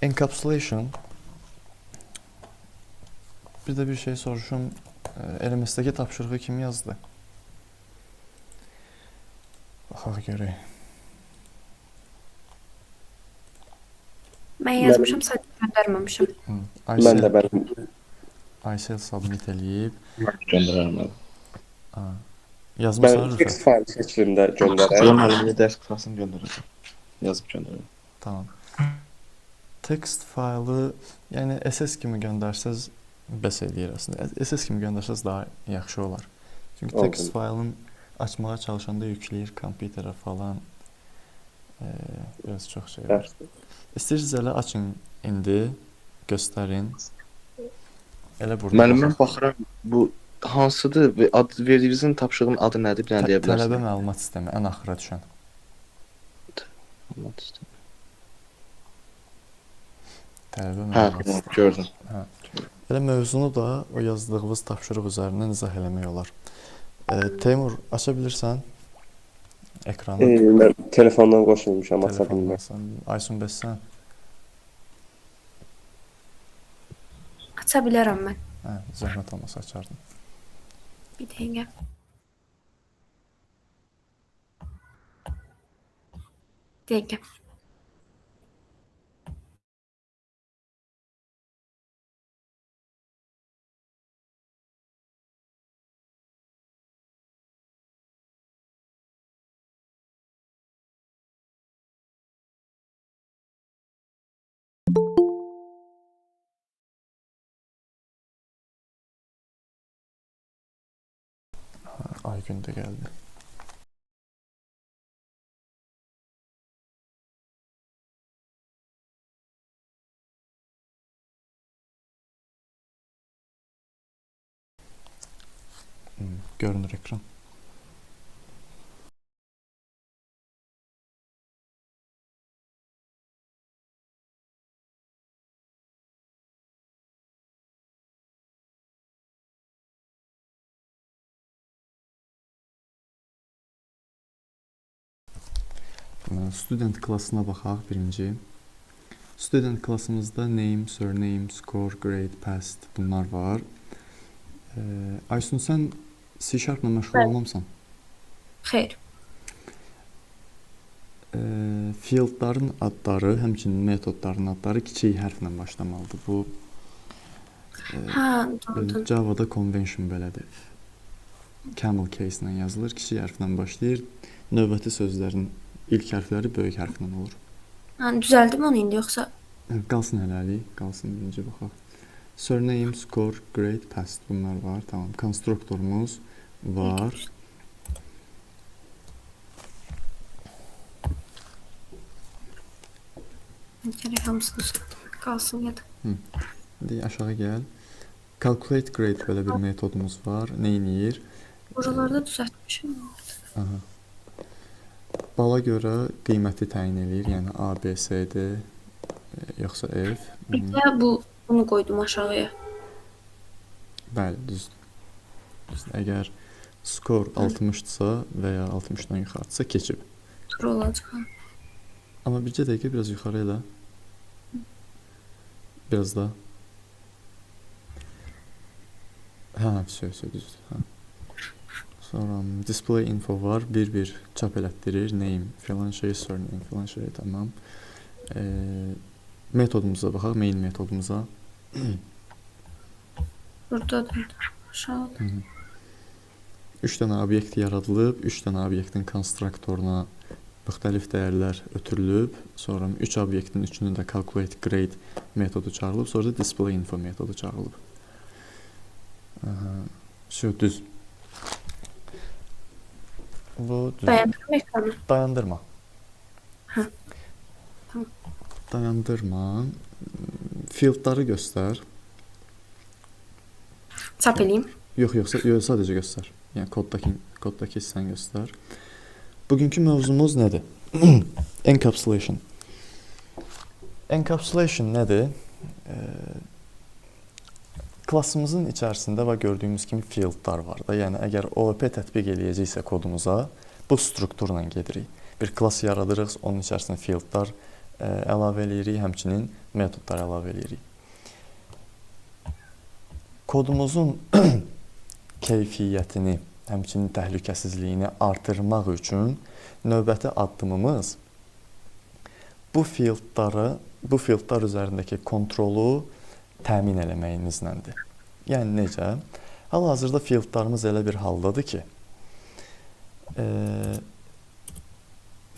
Encapsulation. Bir de bir şey soruşum. LMS'deki tapşırığı kim yazdı? Baxaq görək. Mən yazmışam, sadəcə göndərməmişəm. Mən də Aysel submit eləyib. göndərərəm abi. Yazmısan Ben Rüfət? text file şeklində göndərəm. Yox, müəllimə dərs klasını göndərəcəm. Yazıb göndərəcəm. Tamam. Text faylı, yəni SS kimi göndərsəz bəs eləyir əslində. SS kimi göndərsəz daha yaxşı olar. Çünki Oldu. text faylını açmağa çalışanda yükləyir kompüterə falan. Biraz çox şey var. İstəyirsiniz elə açın indi, göstərin. Elə burada. Müəllim, mən baxıram, bu hansıdır və verdiyinizin tapşırığın adı nədir, bir dənə deyə Tələbə bilərsiniz? məlumat sistemi ən axıra düşən. Tələbə Hə, məlumat sistemi. gördüm. Elə mövzunu da o yazdığımız tapşırıq üzərindən izah eləmək olar. Teymur, aça bilirsən ekranı? Mən telefondan qoşulmuşam, aça bilmirəm. Telefondan. Aysun bəs sən? Aça bilərəm mən. Hə, zəhmət olmasa açardın. Bir dəqiqə. Dəqiqə. Aygün də gəldi. Görünür ekran. Student klassına baxaq birinci. Student klassımızda name, surname, score, grade, past bunlar var. Aysun, sən C# ilə məşğul olmamısan? Xeyr. Fieldların adları, həmçinin metodların adları kiçik hərflə başlamalıdır. Bu Ha, doğrudur. Java-da convention belədir. Camel case ilə yazılır, kiçik hərflə başlayır. Növbəti sözlərin ilk hərfləri böyük hərflə olur. Ha, düzəldim onu indi yoxsa? Qalsın hələlik, qalsın birinci baxaq. Surname, score, grade, past bunlar var. Tamam. Konstruktorumuz var. Gərək hamısını söylədim. Qalsın ya da. İndi aşağı gəl. Calculate grade belə bir metodumuz var. Nə edir? Oralarda düzəltmişəm. Aha. Bala görə qiyməti təyin edir. Yəni A, B, C, D yoxsa F. Bir də bunu qoydum aşağıya. Bəli, düzdür. Əgər skor 60-dırsa və ya 60-dan yuxarıdırsa keçib. Dur olacaq. Amma bircə dəqiqə biraz yuxarı elə. Biraz da. Hə, söz düzdür. Hə. Sonra display info var. Bir çap elətdirir. Name filan şey, surname filan şey, tamam. Metodumuza baxaq, main metodumuza. Buradadır. Aşağıda. 3 dənə obyekt yaradılıb, 3 dənə obyektin konstruktoruna müxtəlif dəyərlər ötürülüb, sonra 3 obyektin üçünün də calculate grade metodu çağırılıb, sonra da display info metodu çağırılıb. Düz. Bu düz. Dayandırma ekranı. Dayandırma. Hə. Tamam. Dayandırma. Fieldları göstər. Çap eləyim. Yox, sadəcə göstər. Yəni koddakı hissəni göstər. Bugünkü mövzumuz nədir? Encapsulation. Encapsulation nədir? Klassımızın içərisində və gördüyümüz kimi fieldlar var da. Yəni əgər OOP tətbiq eləyəcəksə kodumuza, bu strukturla gedirik. Bir klass yaradırıq, onun içərisində fieldlar əlavə eləyirik, həmçinin metodlar əlavə eləyirik. Kodumuzun keyfiyyətini, həmçinin təhlükəsizliyini artırmaq üçün növbəti addımımız bu fieldlar üzərindəki kontrolu təmin eləməyimizləndir. Yəni necə? Hal-hazırda fieldlarımız elə bir haldadır ki,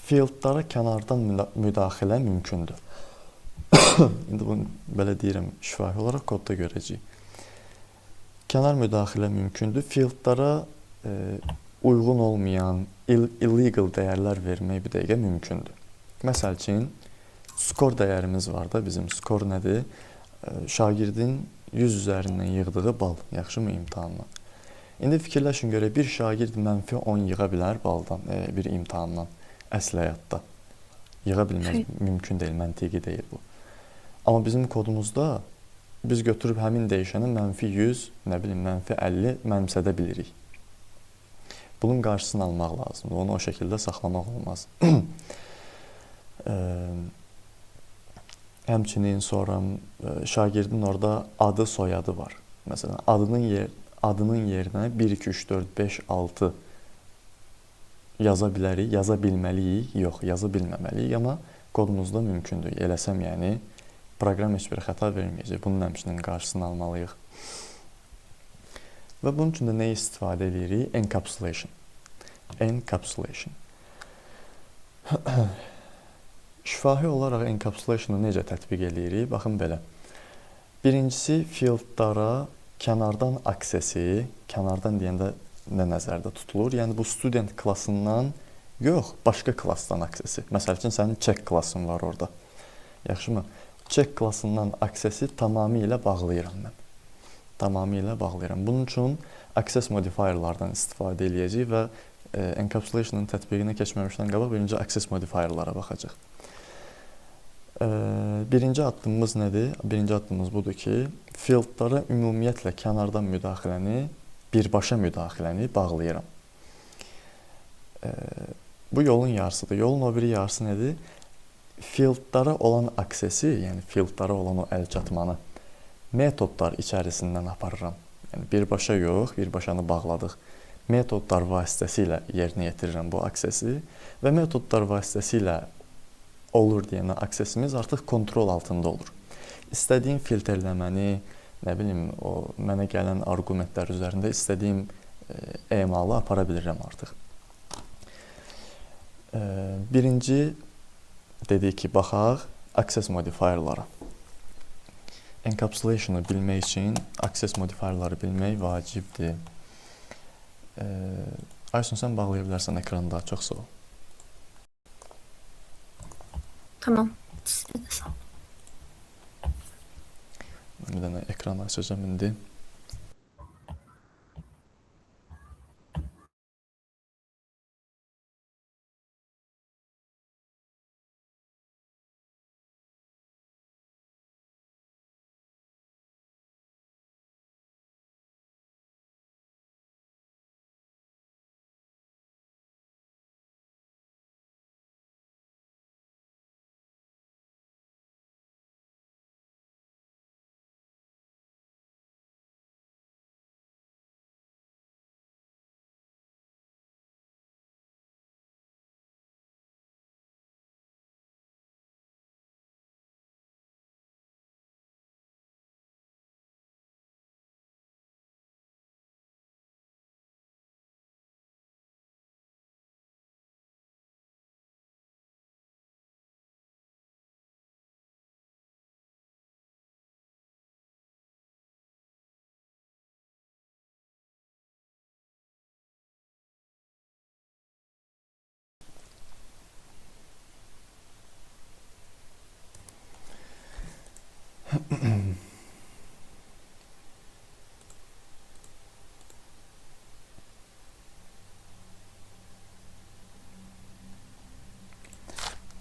fieldlara kənardan müdaxilə mümkündür. İndi bunu belə deyirəm, şifahi olaraq kodda görəcəyik. Kənar müdaxilə mümkündür. Fieldlara uyğun olmayan, illegal dəyərlər vermək bir dəqiqə mümkündür. Məsəl üçün, skor dəyərimiz var da, bizim skor nədir? Şagirdin 100 üzərindən yığdığı bal, yaxşımı imtahandan? İndi fikirləşin görə, bir şagird mənfi 10 yığa bilər baldan, bir imtahandan, əsl həyatda. Yığa bilməz, mümkün deyil, məntiqi deyil bu. Amma bizim kodumuzda biz götürüb həmin dəyişəni mənfi 100, nə bilim, mənfi 50 mənimsədə bilirik. Bunun qarşısını almaq lazımdır, onu o şəkildə saxlamaq olmaz. Həmçinin sonra şagirdin orada adı, soyadı var. Məsələn, adının yerinə 1, 2, 3, 4, 5, 6 yaza bilərik, yaza bilməliyik, yox, yaza bilməməliyik, amma kodumuzda mümkündür. Eləsəm, yəni, proqram heç bir xəta verməyəcək. Bunun həmçinin qarşısını almalıyıq. Və bunun üçün də nə istifadə edirik? Encapsulation. Encapsulation. Şifahi olaraq encapsulationu necə tətbiq edirik? Baxın belə. Birincisi, fieldlara kənardan aksesi, kənardan deyəndə nə nəzərdə tutulur? Yəni, bu student klassından yox, başqa klassdan aksesi. Məsəl üçün, sənin check klassın var orada. Yaxşımı? Check klassından aksesi tamamilə bağlayıram mən. Tamamilə bağlayıram. Bunun üçün access modifierlardan istifadə edəcəyik və encapsulationun tətbiqinə keçməmişdən qabaq birinci access modifierlara baxacaq. Birinci addımımız nədir? Birinci addımımız budur ki, fieldlara ümumiyyətlə kənardan müdaxiləni, birbaşa müdaxiləni bağlayıram. Bu yolun yarısıdır. Yolun o biri yarısı nədir? Fieldlara olan aksesi, yəni fieldlara olan o əlçatmanı metodlar içərisindən aparıram. Yəni birbaşa yox, birbaşanı bağladıq. Metodlar vasitəsilə yerinə yetirirəm bu aksesi və metodlar vasitəsilə olur deyənə aksesimiz artıq kontrol altında olur. İstədiyim filtrləməni, nə bilim, o mənə gələn arqumentlər üzərində istədiyim emalı apara bilirəm artıq. Birinci dedik ki, baxaq access modifierlara. Encapsulationu bilmək üçün access modifierları bilmək vacibdir. Aysun, sən bağlaya bilərsən ekranda, çox sağ ol. Tamam. Size de sağ ol. Bir dənə ekranı açacağım indi.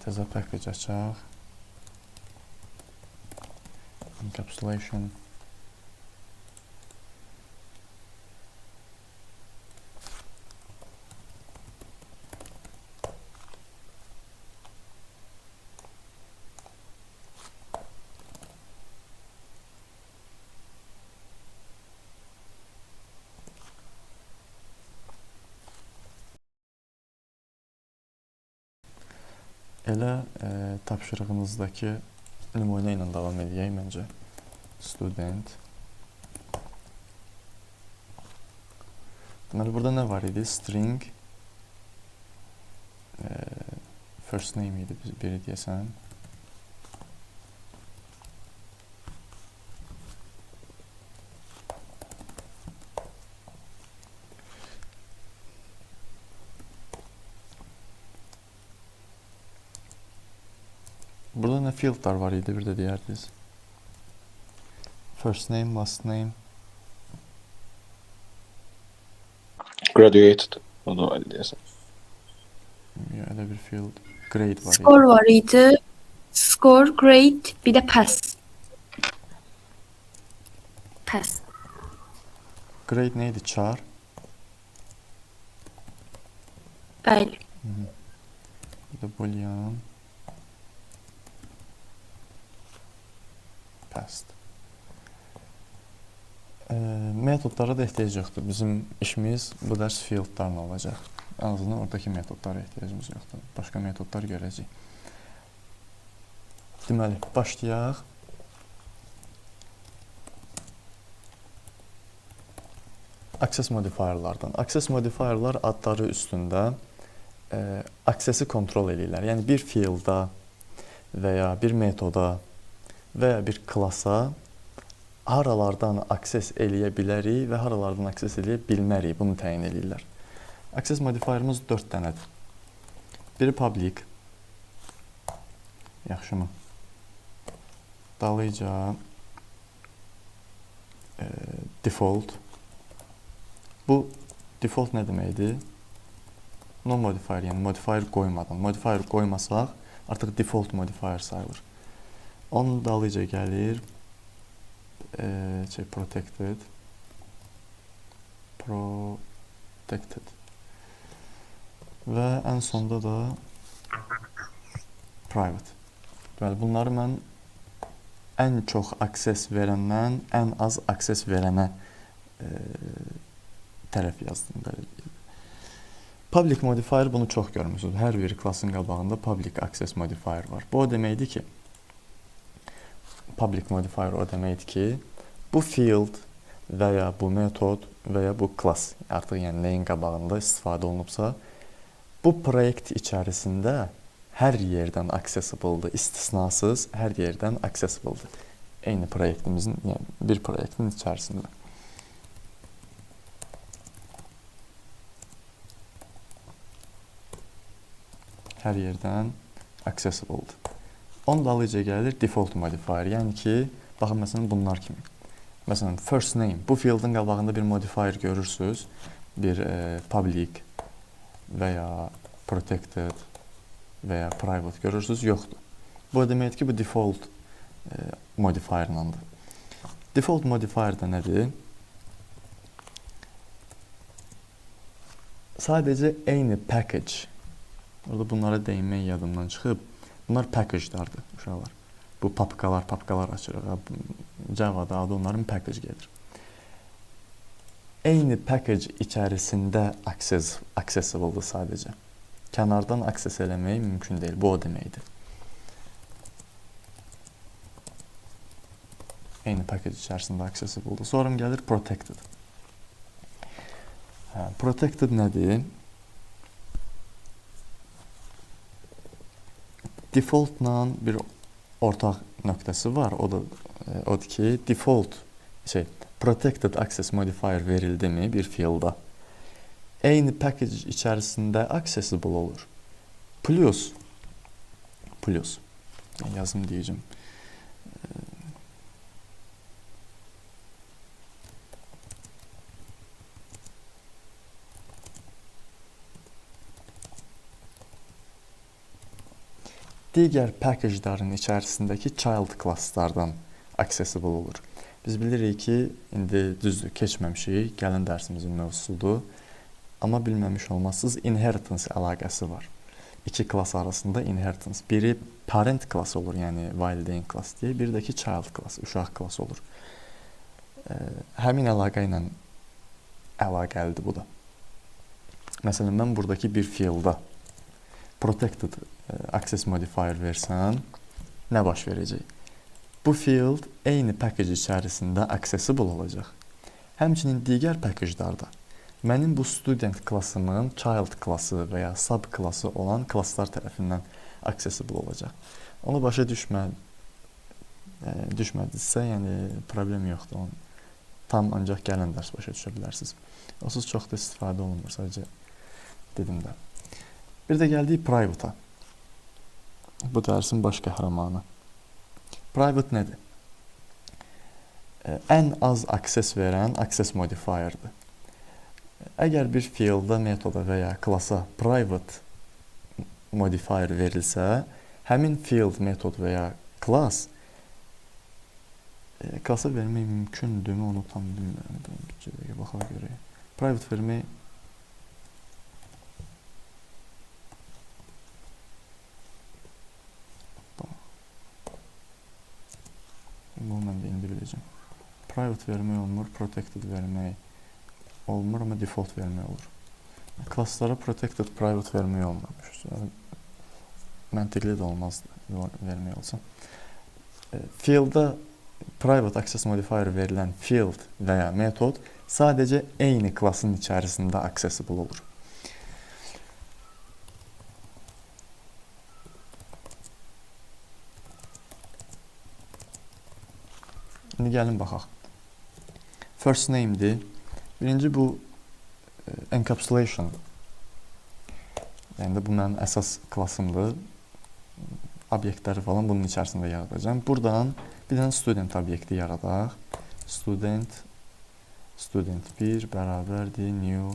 Təzə package açaq. Encapsulation. Elə tapşırığınızdakı nümunə ilə davam edək məncə. Student. Deməli, burada nə var idi? String. First name idi biri deyəsən. Burada nə fieldlar var idi, bir də deyərdiniz. First name, last name. Graduated. O da var deyəsən. Elə bir field. Grade var idi. Score var idi. Score, grade, bir də pass. Pass. Grade neydi? Char. Bəli. Bir də boolean. Passed. Metodlara da ehtiyac yoxdur. Bizim işimiz bu dərs fieldlarla olacaq. En azından oradakı metodlara ehtiyacımız yoxdur. Başqa metodlar görəcəyik. Deməli, başlayaq. Access modifierlardan. Access modifierlar adları üstündə accessi kontrol edirlər. Yəni bir fielda və ya bir metoda və ya bir klasa haralardan access eləyə bilərik və haralardan access eləyə bilmərik. Bunu təyin edirlər. Access modifierimiz 4 dənədir. Biri public. Yaxşımı? Dalıca default. Bu default nə deməkdir? Non-modifier, yəni modifier qoymadan. Modifier qoymasaq artıq default modifier sayılır. Onun dalıca gəlir protected. Və ən sonda da private. Deməli, bunları mən ən çox access verəndən ən az access verənə tərəf yazdım. Public modifier bunu çox görmüsünüz. Hər bir klasın qabağında public access modifier var. Bu o deməkdir ki, public modifier o deməkdir ki, bu field və ya bu metod və ya bu class, artıq yəni nəyin qabağında istifadə olunubsa, bu proyekt içərisində hər yerdən accessible-dır, istisnasız hər yerdən accessible-dır. Eyni proyektimizin, yəni bir proyektin içərisində. Hər yerdən accessible-dır. Onun dalıca gəlir default modifier, yəni ki, baxın məsələn bunlar kimi. Məsələn, first name, bu fieldin qabağında bir modifier görürsünüz, bir public və ya protected və ya private görürsünüz, yoxdur. Bu deməkdir ki, bu default modifierlandır. Default modifier də nədir? Sadəcə eyni package. Orada bunlara değinmək yadımdan çıxıb. Bunlar package-dardır uşaqlar. Bu papkalar açırıq. Java'da adı onların package gedir. Eyni package içərisində accessible-dır sadəcə. Kənardan access eləmək mümkün deyil. Bu o deməkdir. Eyni package içərisində accessible-dır. Sonra gəlir protected. Protected nədir? Default-la bir ortaq nöqtəsi var. Odur ki, default protected access modifier verildimi bir fielda? Eyni package içərisində accessible olur. Plus. Yazım deyəcəm. Digər package-ların içərisindəki child class-lardan accessible olur. Biz bilirik ki, indi düzdür, keçməmişik, gələn dərsimizin mövzusudur. Amma bilməmiş olmazsınız, inheritance əlaqəsi var. İki klass arasında inheritance. Biri parent class olur, yəni valideyn class deyə, bir də ki child class, uşaq class olur. Həmin əlaqə ilə əlaqəlidir bu da. Məsələn, mən buradakı bir field'a protected access modifier versən, nə baş verəcək? Bu field eyni package içərisində accessible olacaq. Həmçinin digər package'larda mənim bu student klassımın child klassı və ya sub klassı olan klasslar tərəfindən accessible olacaq. Onu başa düşmədinizsə, yəni problem yoxdur. Onu tam ancaq gələn dərs başa düşə bilərsiniz. Onsuz çox da istifadə olunmur, sadəcə dedim də. Bir də gəldik private-a. Bu dərsin baş qəhrəmanı. Private nədir? Ən az access verən access modifier'dır. Əgər bir fieldə, metoda və ya klasa private modifier verilsə, həmin field, metod və ya class klasa vermək mümkündürmü, onu tam bilmirəm. Bir dəqiqə baxaq görək. Private vermək bunu mən də indi biləcəm. Private vermək olmur, protected vermək olmur, amma default vermək olur. Klasslara protected, private vermək olmamış. Məntiqli də olmazdı vermək olsa. Fielddə private access modifier verilən field və ya metod sadəcə eyni klassın içərisində accessible olur. İndi gəlin baxaq. First name'dir. Birinci bu encapsulation. Yəni bu mənim əsas klassımdır. Obyektləri falan bunun içərisində yaradacağım. Buradan bir dənə student obyekti yaradaq. Student 1 bərabərdir new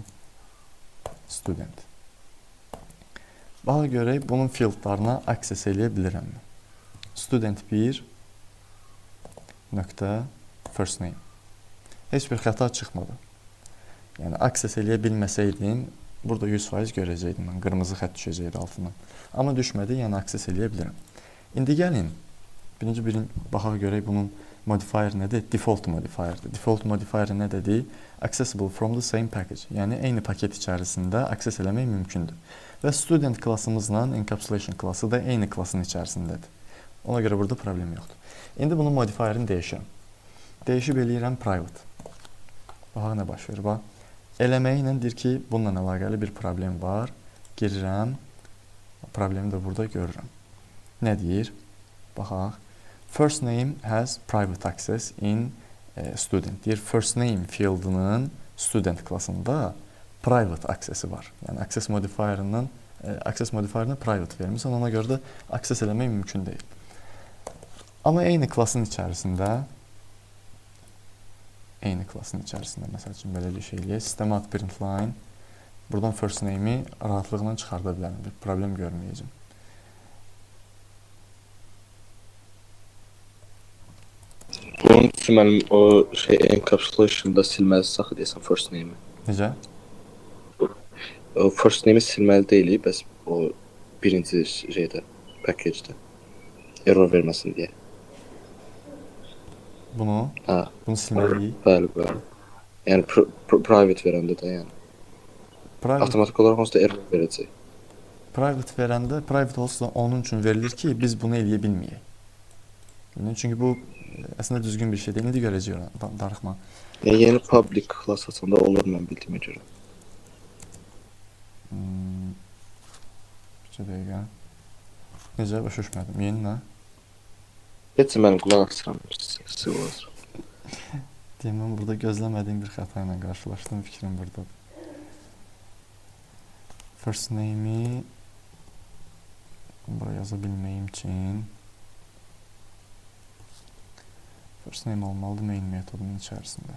student. Baxa görək bunun fieldlarına access eləyə bilirəm. Student 1 nöqtə first name. Heç bir xəta çıxmadı. Yəni access eləyə bilməsəydim, burada 100% görəcəkdim. Mən qırmızı xətt düşəcəkdi altından. Amma düşmədi, yəni access eləyə bilirəm. İndi gəlin, birinci baxaq görək bunun modifier nədir? Default modifierdir. Default modifier nə dedi? Accessible from the same package. Yəni eyni paket içərisində access eləmək mümkündür. Və student klassımızla encapsulation klassı da eyni klassın içərisindədir. Ona görə burada problem yoxdur. İndi bunun modifierini dəyişirəm. Dəyişib eləyirəm private. Baxaq nə baş verir. Bax, eləməyi ilə deyir ki, bununla əlaqəli bir problem var. Girirəm. Problemi də burada görürəm. Nə deyir? Baxaq. First name has private access in student. Deyir, first name fieldinin student klassında private accessi var. Yəni access modifierinin private vermişsən, ona görə də access eləmək mümkün deyil. Amma eyni klassın içərisində məsəl üçün belə bir şey eləyək. Sistemə at print line. Buradan first name'i rahatlıqla çıxarda bilərəm. Bir problem görməyəcəm. Bunun üçün mənim o encapsulation'da silməli saxı deyəsən first name'i. Necə? O first name'i silməli deyil, bəs o birinci package'də error verməsin deyə. Bunu silməliyik. Bəli. Yəni private verəndə də yəni. Avtomatik olaraq onsuz da error verəcək. Private verəndə, private olsa onun üçün verilir ki, biz bunu eləyə bilməyək. Çünki bu əslində düzgün bir şey deyil. İndi görəcəyik, darıxma. Yeni public class açanda olur mən bildiyimə görə. Bir dəqiqə. Necə? Başa düşmədim. Yeni nə? Heç mənim qulaq asıram. Deyəm, mən burada gözləmədiyim bir xəta ilə qarşılaşdım. Fikrim buradadır. First name'i buraya yaza bilməyim üçün first name olmalıdır main metodunun içərisində.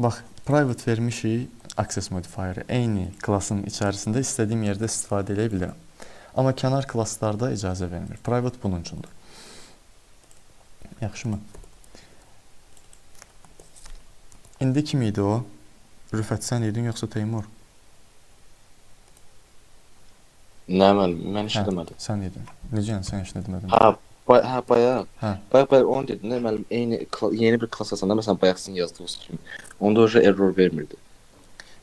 Bax, private vermişik access modifier'ı eyni klasın içərisində istədiyim yerdə istifadə edə bilirəm. Amma kənar klasslarda icazə vermir. Private bunun üçündür. Yaxşımı? İndi kim idi o? Rüfət sən idin yoxsa Teymur? Nə müəllim, mən heç Hə, nə demədim. sən idin. Necə yəni sən heç nə demədin? Bayaq. Hə. Bayaq onu dedin də müəllim yeni bir klass açanda məsələn bayaq sizin yazdığınız kimi onda oje error vermirdi.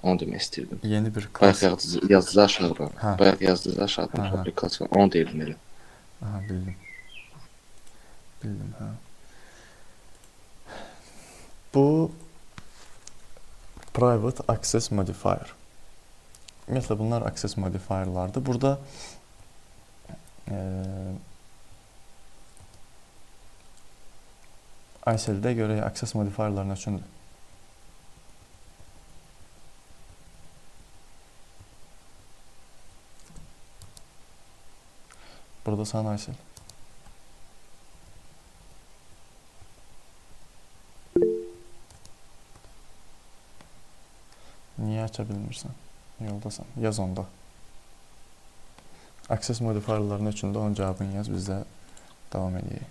Onu demək istirdim. Yeni bir Bayaq klass. yazdınız aşağıdan. Hə. Bayaq yazdınız aşağıdan Hə. publikasiya. Onu deyirdim elə. Aha, bildim. Bildim, hə. Bu private access modifier. Ümumiyyətlə bunlar access modifierlardır. Burada ISL-də görə access modifierlar nə üçündür? Burada sən ISL. Niyə aça bilmirsən? Yoldasan. Yaz onda. Access modifierların üçündə onun cavabını yaz, biz də davam edəyik.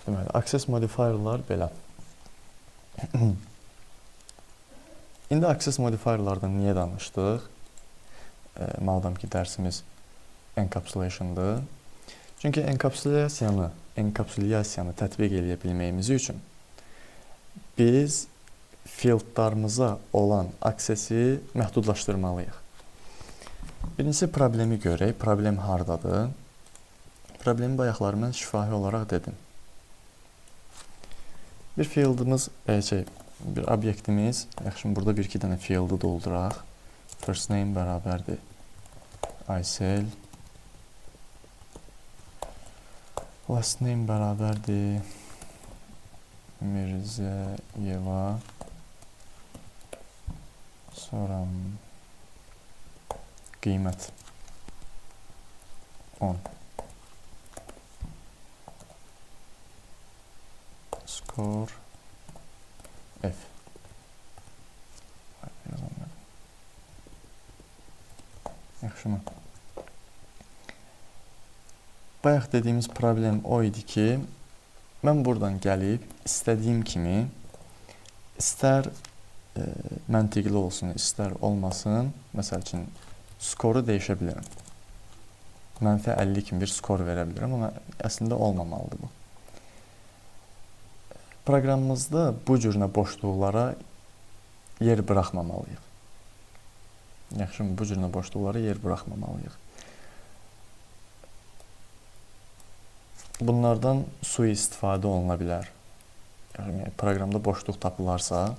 Deməli, access modifierlar belə. İndi access modifierlardan niyə danışdıq? Madam ki, dərsimiz encapsulation'dır. Çünki enkapsulyasiyanı tətbiq edə bilməyimiz üçün biz fieldlarımıza olan aksesi məhdudlaşdırmalıyıq. Birincisi problemi görək. Problem hardadır? Problemi bayaqlar mən şifahi olaraq dedim. Bir fieldimiz, bir obyektimiz, yaxşı, burada bir-iki dənə fieldi dolduraq. First name bərabərdir Aysel. Last name bərabərdir Mirzəyeva. Sonra qiymət 10. Score F. Yaxşımı? Bayaq dediyimiz problem o idi ki, mən buradan gəlib istədiyim kimi istər məntiqli olsun, istər olmasın, məsəl üçün skoru dəyişə bilirəm. Mənfi 50 kimi bir skor verə bilirəm, amma əslində olmamalıdır bu. Proqramımızda bu cürünə boşluqlara yer buraxmamalıyıq. Yaxşı, bu cürünə boşluqlara yer buraxmamalıyıq. Bunlardan sui-istifadə oluna bilər. Yəni, proqramda boşluq tapılarsa,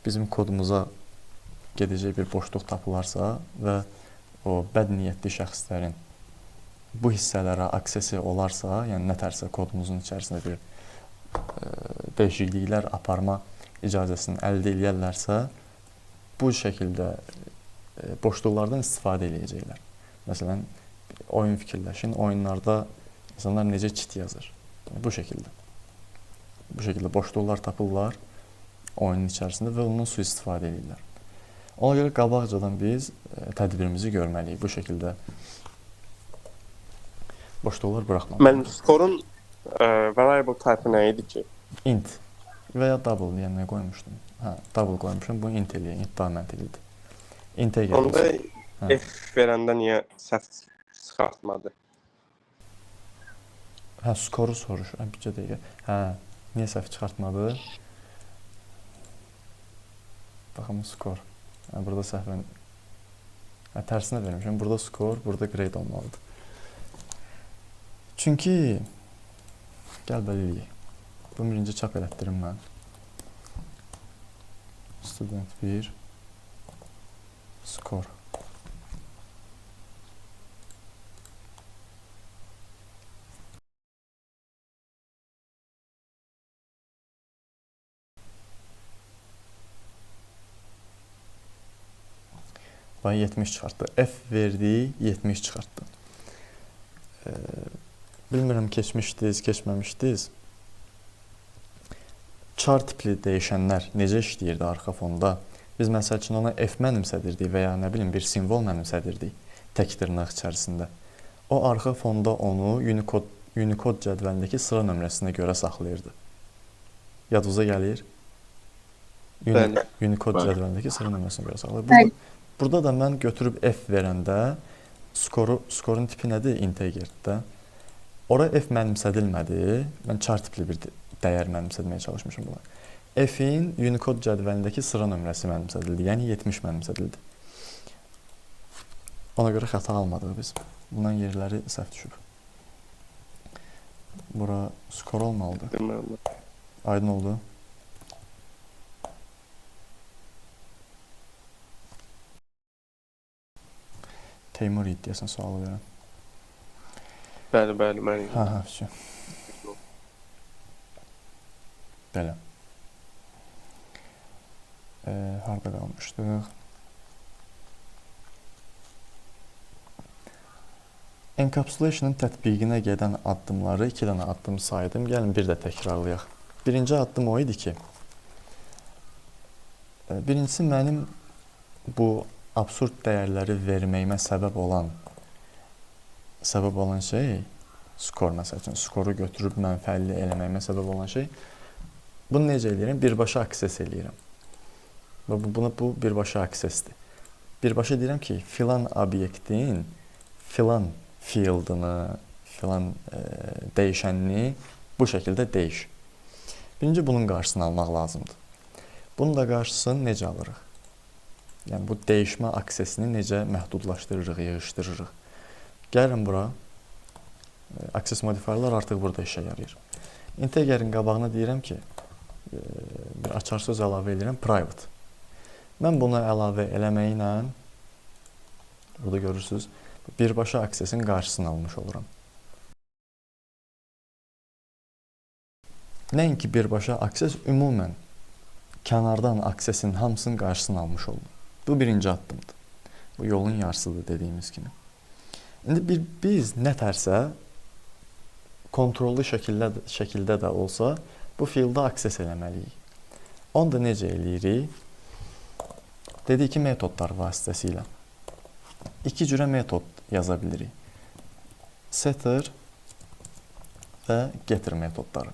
bizim kodumuza gedəcək bir boşluq tapılarsa və o bəd niyyətli şəxslərin bu hissələrə aksesi olarsa, yəni nətərsə kodumuzun içərisində bir dəyişikliklər aparma icazəsini əldə edərlərsə, bu şəkildə boşluqlardan istifadə edəcəklər. Məsələn, oyun fikirləşin, oyunlarda insanlar necə cheat yazır? Bu şəkildə. Bu şəkildə boşluqlar tapırlar oyunun içərisində və ondan sui-istifadə edirlər. Ona görə qabaqcadan biz tədbirimizi görməliyik. Bu şəkildə boşluqlar buraxmalıyıq. Mən skorun variable type nə idi ki? Int və ya double deyənə qoymuşdum. Hə, double qoymuşum. Bu int eləyir. Int daha məntiqlidir. Integer Onda olsun. F verəndə niyə səhv çıxartmadı? Hə, skoru soruş. Bir dəqiqə. Hə, niyə səhv çıxartmadı? Baxın, skor. Hə, burada səhvən tərsinə vermişəm. Burada skor, burada grade olmalıdır. Çünki gəl belə eləyək. Bunu birinci çap elətdirim mən. Student 1 skor. Və 70 çıxartdı. F verdi, 70 çıxartdı. Bilmirəm, keçmişdiniz, keçməmişdiniz. char tipli dəyişənlər necə işləyirdi arxa fonda? Biz məsəl üçün ona f mənimsədirdik və ya nə bilim bir simvol mənimsədirdik tək dırnaq içərisində. O arxa fonda onu Unicode cədvəlindəki sıra nömrəsinə görə saxlayırdı. Yadınıza gəlir? Bəli. Unicode Bəli. cədvəlindəki sıra nömrəsinə görə saxlayırdı. Bəli. Burada da mən götürüb f verəndə skorun tipi nədir? Integerdir. Ora f mənimsədilmədi. Mən char tipli bir dəyər mənimsədməyə çalışmışam buna. F-in Unicode cədvəlindəki sıra nömrəsi mənimsədildi. Yəni 70 mənimsədildi. Ona görə xəta almadıq biz. Bundan yerləri səhv düşüb. Bura skor olmalıdır. Deməli. Aydın oldu. Teymur idi deyəsən sualı verəm. Bəli, mən. Hə, vəsyo. Belə. Harada qalmışdıq? Encapsulation'ın tətbiqinə gedən addımları 2 dənə addım saydım. Gəlin bir də təkrarlayaq. Birinci addım o idi ki, birincisi mənim bu absurd dəyərləri verməyimə səbəb olan şey, skor məsəl üçün, skoru götürüb mənfəli eləməyimə səbəb olan şey, bunu necə eləyirəm? Birbaşa akses eləyirəm. Və bu birbaşa aksesdir. Birbaşa deyirəm ki, filan obyektin filan fieldını, filan dəyişənini bu şəkildə dəyiş. Birinci bunun qarşısını almaq lazımdır. Bunun da qarşısını necə alırıq? Yəni bu dəyişmə aksesini necə məhdudlaşdırırıq, yığışdırırıq? Gəlin bura. Access modifierlər artıq burada işə yarayır. Integerin qabağına deyirəm ki, bir açar söz əlavə edirəm, private. Mən bunu əlavə eləməklə, burada görürsünüz, birbaşa aksesin qarşısını almış oluram. Nəinki birbaşa akses, ümumən kənardan aksesin hamısının qarşısını almış oldum. Bu birinci addımdır. Bu yolun yarısıdır dediyimiz kimi. İndi biz nətərsə kontrollu şəkildə də olsa bu fieldə akses eləməliyik. Onu da necə eləyirik? Dedik ki, metodlar vasitəsilə. İki cürə metod yaza bilirik. Setter və getter metodları.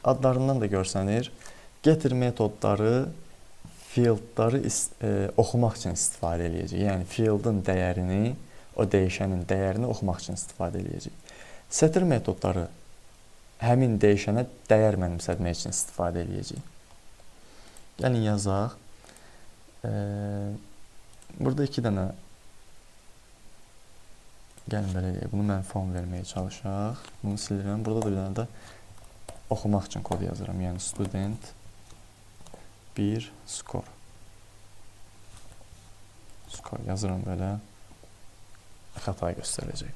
Adlarından da görsənir. Getter metodları fieldları oxumaq üçün istifadə edəcək. Yəni fieldın dəyərini, o dəyişənin dəyərini oxumaq üçün istifadə edəcək. Setter metodları həmin dəyişənə dəyər mənimsətmək üçün istifadə edəcək. Gəlin yazaq. Burada 2 dənə gəlin belə deyək. Bunu mən fon verməyə çalışaq. Bunu silirəm. Burada da bir dənə də oxumaq üçün kod yazıram. Yəni student 1 score. Score yazıram belə. Xəta göstərəcək.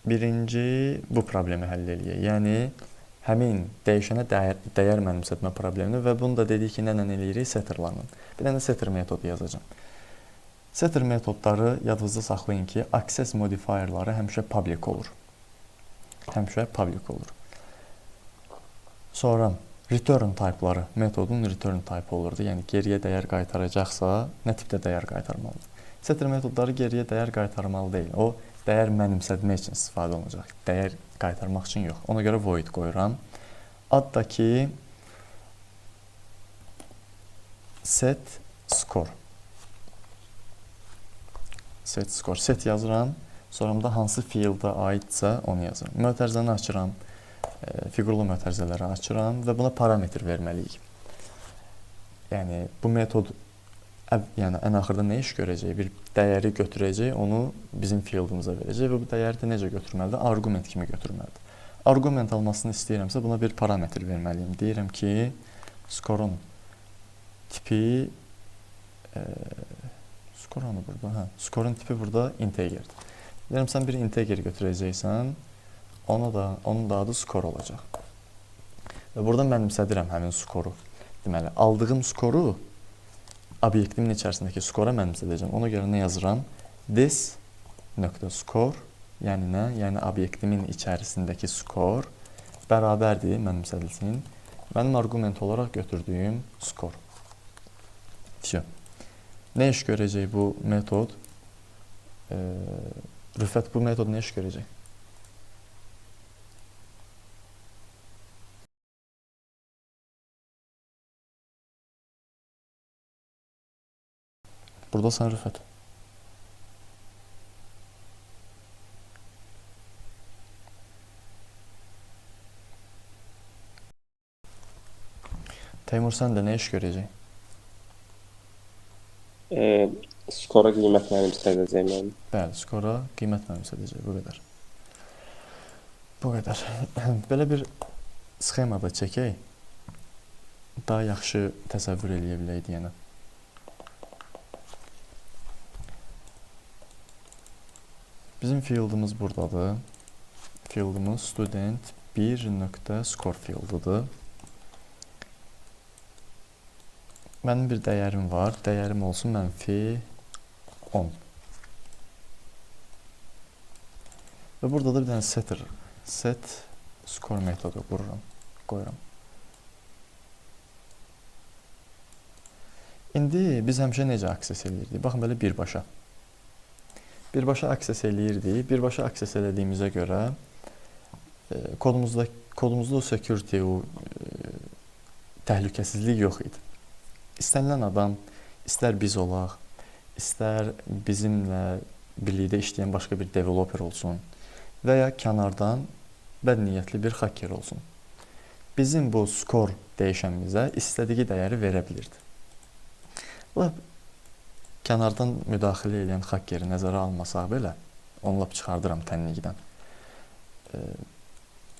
Birinci bu problemi həll eləyək. Yəni həmin dəyişənə dəyər mənimsətmə problemini və bunu da dedik ki, nələ eləyirik? Setterlarla. Bir dənə setter metodu yazacağam. Setter metodları yadınızda saxlayın ki, access modifierları həmişə public olur. Həmişə public olur. Sonra return type'ları metodun return type olurdu. Yəni geriyə dəyər qaytaracaqsa, nə tipdə dəyər qaytarmalıdır? Setter metodları geriyə dəyər qaytarmalı deyil. O dəyər mənimsətmək üçün istifadə olunacaq. Dəyər qaytarmaq üçün yox. Ona görə void qoyuram. Addakı set score. Set score. Set yazıram. Sonra da hansı fieldə aidsə onu yazıram. Mötərizəni açıram. Fiqurlu mötərizələri açıram və buna parametr verməliyik. Yəni bu metod ən axırda nə iş görəcək? Bir dəyəri götürəcək, onu bizim fieldımıza verəcək və bu dəyəri də necə götürməlidir? Arqument kimi götürməlidir. Arqument almasını istəyirəmsə buna bir parametr verməliyim. Deyirəm ki, skorun tipi skorun tipi burada integerdir. Deyirəm, sən bir integer götürəcəksən, onun da adı skor olacaq. Və burada mənimsədirəm həmin skoru. Deməli, aldığım skoru obyektimin içərisindəki skora mənimsədəcəm. Ona görə nə yazıram? This.score, yəni nə? Yəni obyektimin içərisindəki skor bərabərdir mənimsədilsin. Mənim arqument olaraq götürdüyüm skor. Все. Nə iş görəcək bu metod? Rüfət, bu metod nə iş görəcək? Buradasan Rüfət. Teymur, sən də nə iş görəcək? Skora qiymət mənimsədəcək mənim. Bəli, skora qiymət mənimsədəcək. Bu qədər. Bu qədər. Belə bir sxemada çəkək. Daha yaxşı təsəvvür eləyə bilək deyənə. Bizim fieldimiz buradadır. Fieldimiz student 1.score fieldidir. Mənim bir dəyərim var. Dəyərim olsun mənfi 10. Və burada da bir dənə setter, set score metodu qoyuram. İndi biz həmişə necə akses eləyirdik? Baxın, belə birbaşa. Birbaşa akses eləyirdik. Birbaşa akses elədiyimizə görə kodumuzda security, təhlükəsizlik yox idi. İstənilən adam, istər biz olaq, istər bizimlə birlikdə işləyən başqa bir developer olsun və ya kənardan bədniyyətli bir hacker olsun. Bizim bu skor dəyişənimizə istədiyi dəyəri verə bilirdi. Lap kənardan müdaxilə edən hackeri nəzərə almasaq belə, onu lap çıxardıram tənliqdən.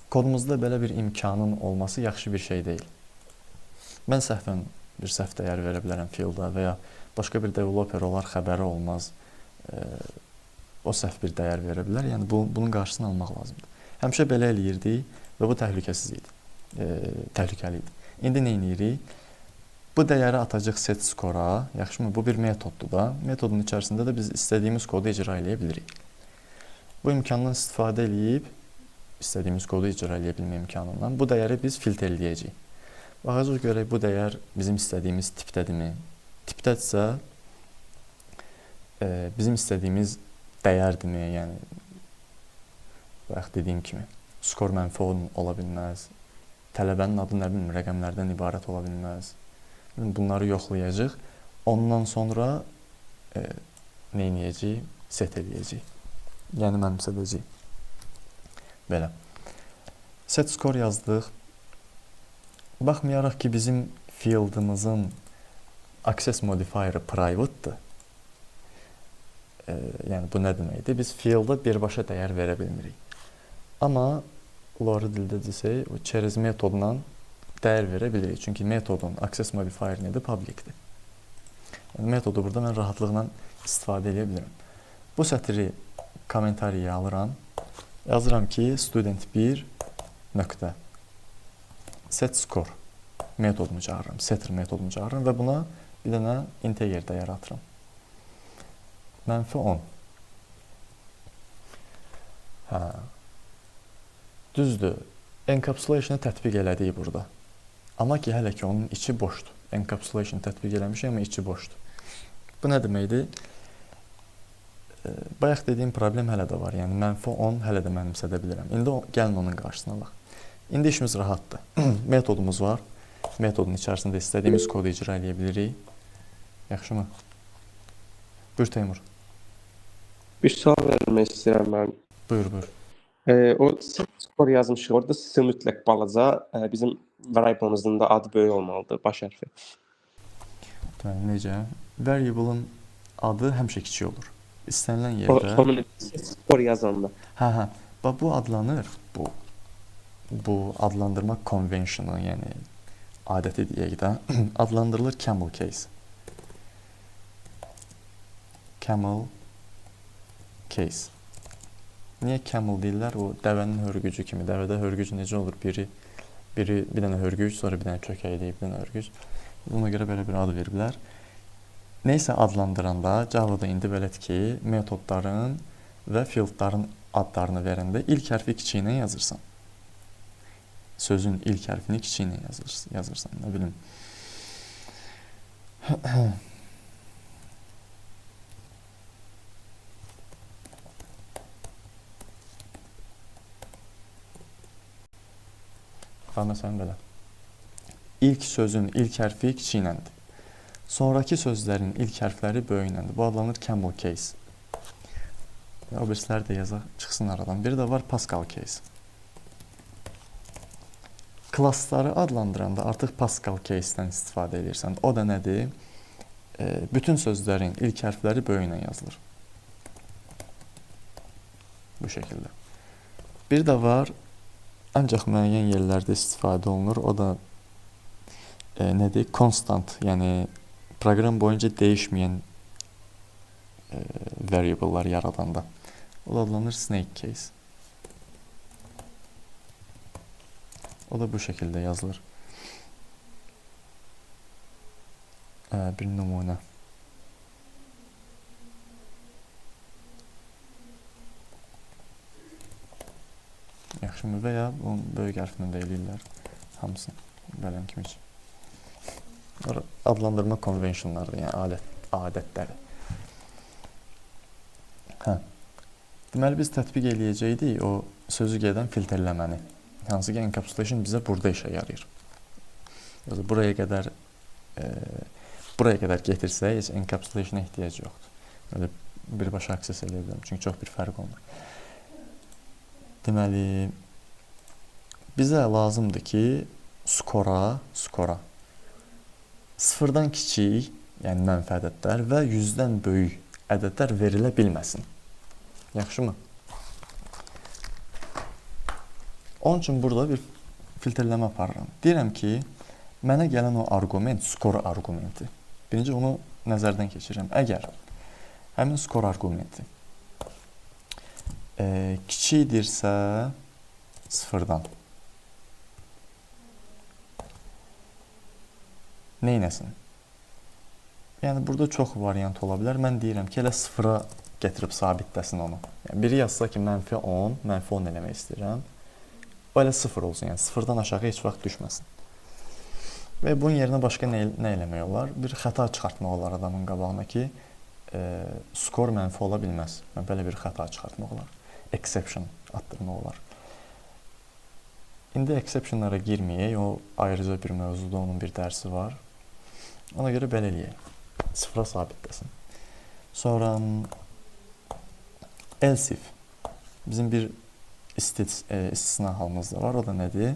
Kodumuzda belə bir imkanın olması yaxşı bir şey deyil. Mən səhvən bir səhv dəyər verə bilərəm fielda və ya başqa bir developer olar, xəbəri olmaz, o səhv bir dəyər verə bilər. Yəni bunun qarşısını almaq lazımdır. Həmişə belə eləyirdik və bu təhlükəsiz idi, təhlükəli idi. İndi nə edirik? Bu dəyəri atacaq set skora, yaxşımı? Bu bir metoddur da. Metodun içərisində də biz istədiyimiz kodu icra eləyə bilirik. Bu imkandan istifadə edib, istədiyimiz kodu icra eləyə bilmə imkanından bu dəyəri biz filtr eləyəcəyik. Baxacaq görək bu dəyər bizim istədiyimiz tipdədirmi? Tipdədirsə, bizim istədiyimiz dəyərdirmi? Yəni, bayaq dediyim kimi, skor mənfi ola bilməz, tələbənin adı nə bilmir, rəqəmlərdən ibarət ola bilməz. Bunları yoxlayacaq. Ondan sonra nə edəcəyik? Set eləyəcəyik. Yəni, mənimsədəcəyik. Belə. Set skor yazdıq. Baxmayaraq ki, bizim fieldimizin access modifier'ı private'dır. Yəni, bu nə deməkdir? Biz fielda birbaşa dəyər verə bilmirik. Amma Lori dildə desək, через metodla dəyər verə bilirik. Çünki metodun access modifier nədir? Publicdir. Yəni, metodu burada mən rahatlıqla istifadə edə bilirəm. Bu sətri kommentariyə alıram. Yazıram ki, student1 nöqtə set score metodunu çağırıram, setter metodunu çağırıram və buna bir dənə integer dəyər atıram. Mənfi 10. Düzdür, encapsulation-ı tətbiq elədik burada. Amma ki, hələ ki, onun içi boşdur. Encapsulation tətbiq eləmişik, amma içi boşdur. Bu nə deməkdir? Bayaq dediyim problem hələ də var. Yəni, mənfi 10 hələ də mənimsədə bilirəm. İndi gəlin onun qarşısına bax. İndi işimiz rahatdır. Metodumuz var. Metodun içərisində istədiyimiz kodu icra edə bilirik. Yaxşımı? Buyur Teymur. Bir sual vermək istəyirəm mən. Buyur. O set skor yazmışıq. Orada S mütləq balaca, bizim variable'ımızın da adı böyük olmalıdır, baş hərfi. Necə? Variable'ın adı həmişə kiçik olur. İstənilən yerdə... Onun set skor yazanda. Bax, bu adlanır, bu adlandırma konvensiyonu, yəni adəti deyək də, adlandırılır camel case. Camel case. Niyə camel deyirlər? O dəvənin hörgücü kimi. Dəvədə hörgüc necə olur? Biri bir dənə hörgüc, sonra bir dənə kökəyi deyib, bir dənə hörgüc. Buna görə belə bir ad veriblər. Neysə adlandıranda, Java-da indi belədir ki, metodların və fieldların adlarını verəndə ilk hərfi kiçiyinə yazırsan. sözün ilk hərfini kiçik ilə yazırsan, nə bilim. Məsələn belə. İlk sözün ilk hərfi kiçik iləndir. Sonraki sözlərin ilk hərfləri böyük iləndir. Bu adlanır Campbell case. O birisləri də yazaq, çıxsın aradan. Biri də var Pascal case. Klassları adlandıranda artıq Pascal case-dən istifadə edirsən. O da nədir? Bütün sözlərin ilk hərfləri böyük ilə yazılır. Bu şəkildə. Bir də var, ancaq müəyyən yerlərdə istifadə olunur. O da nədir? Constant, yəni proqram boyunca dəyişməyən variable'lar yaradanda. O da adlanır snake case. O da bu şəkildə yazılır. Bir nümunə. Yaxşımı və ya bunun böyük hərfini də eləyirlər. Hamısını. Bələm kimi ki. Adlandırma konvensiyonlardır, yəni adətləri. Deməli, biz tətbiq eləyəcəkdik o sözü gedən filtrləməni. Hansı ki, encapsulation bizə burada işə yarayır. Buraya qədər getirsək, heç encapsulation ehtiyac yoxdur. Böyle birbaşa akses eləyə bilərəm, çünki çox bir fərq olmur. Deməli, bizə lazımdır ki, skora, sıfırdan kiçik, yəni mənfi ədədlər və 100-dən böyük ədədlər verilə bilməsin. Yaxşımı? Onun üçün burada bir filtrləmə aparıram. Deyirəm ki, mənə gələn o arqument skor arqumenti. Birinci onu nəzərdən keçirirəm. Əgər həmin skor arqumenti kiçikdirsə sıfırdan neynəsin? Yəni, burada çox variant ola bilər. Mən deyirəm ki, elə sıfıra gətirib sabitləsin onu. Yəni, biri yazsa ki, mənfi 10 eləmək istəyirəm. O elə sıfır olsun, yəni sıfırdan aşağı heç vaxt düşməsin. Və bunun yerinə başqa nə eləmək olar? Bir xəta çıxartmaq olar adamın qabağına ki, skor mənfi ola bilməz. Belə bir xəta çıxartmaq olar. Exception atdırmaq olar. İndi exceptionlara girməyək, o ayrıca bir mövzuda onun bir dərsi var. Ona görə belə eləyək. Sıfıra sabitləsin. Sonra else if. Bizim bir istisna halımız da var. O da nədir?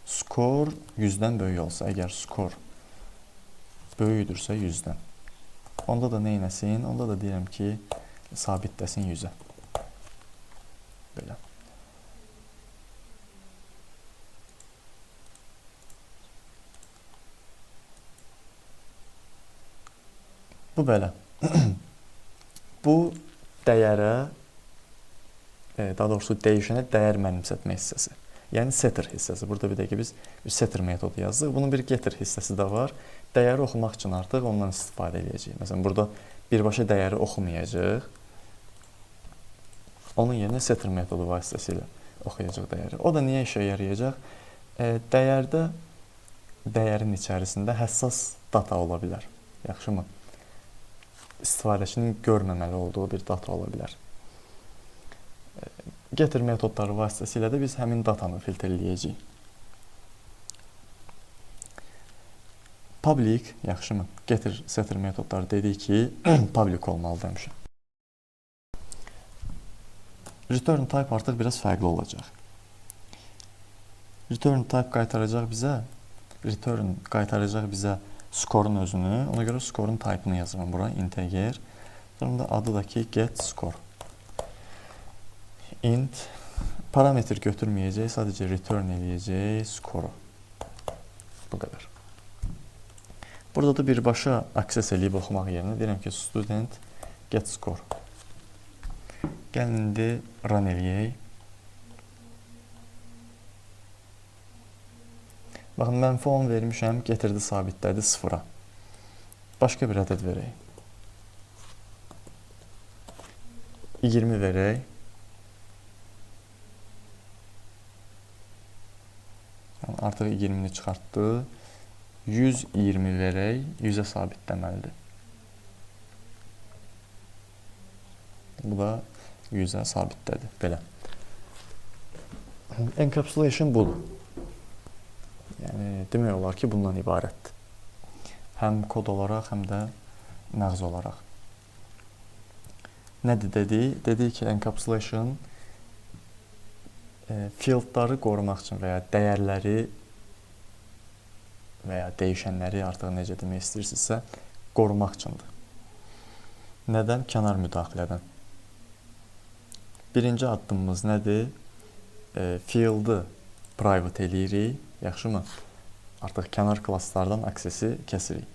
Skor 100-dən böyük olsa, əgər skor böyükdürsə 100-dən. Onda da neynəsin? Onda da deyirəm ki, sabitləsin 100-ə. Belə. Bu belə. Bu dəyərə, daha doğrusu dəyişənə dəyər mənimsətmə hissəsi. Yəni setter hissəsi. Burada bir də ki, biz bir setter metodu yazdıq. Bunun bir getter hissəsi də var. Dəyəri oxumaq üçün artıq ondan istifadə edəcəyik. Məsələn, burada birbaşa dəyəri oxumayacaq. Onun yerinə setter metodu vasitəsilə oxuyacaq dəyəri. O da niyə işə yarayacaq? Dəyərdə, dəyərin içərisində həssas data ola bilər. Yaxşımı? İstifadəçinin görməməli olduğu bir data ola bilər. Getter metodları vasitəsilə də biz həmin datanı filtrləyəcəyik. Public, yaxşımı? Getter, setter metodları dedik ki, public olmalıdır həmişə. Return type artıq biraz fərqli olacaq. Return type qaytaracaq bizə skorun özünü. Ona görə skorun type-ını yazıram bura, integer. Sonra da adı da ki, get score. Int parametr götürməyəcək, sadəcə return eləyəcək skoru. Bu qədər. Burada da birbaşa akses eləyib oxumaq yerinə deyirəm ki, student get score. Gəlin indi run eləyək. Baxın, mənfi 10 vermişəm, getirdi sabitlədi 0-a. Başqa bir ədəd verək. 20 verək. Yəni artıq 20-ni çıxartdı. 120 verək, 100-ə sabitləməlidir. Bu da 100-ə sabitlədir. Belə. Encapsulation budur. Yəni demək olar ki, bundan ibarətdir. Həm kod olaraq, həm də məğz olaraq. Nədir dedik? Dedik ki, encapsulation fieldları qorumaq üçün və ya dəyərləri və ya dəyişənləri artıq necə demək istəyirsinizsə qorumaq üçündür. Nədən? Kənar müdaxilədən. Birinci addımımız nədir? Field'ı private eləyirik, yaxşımı? Artıq kənar klasslardan aksesi kəsirik.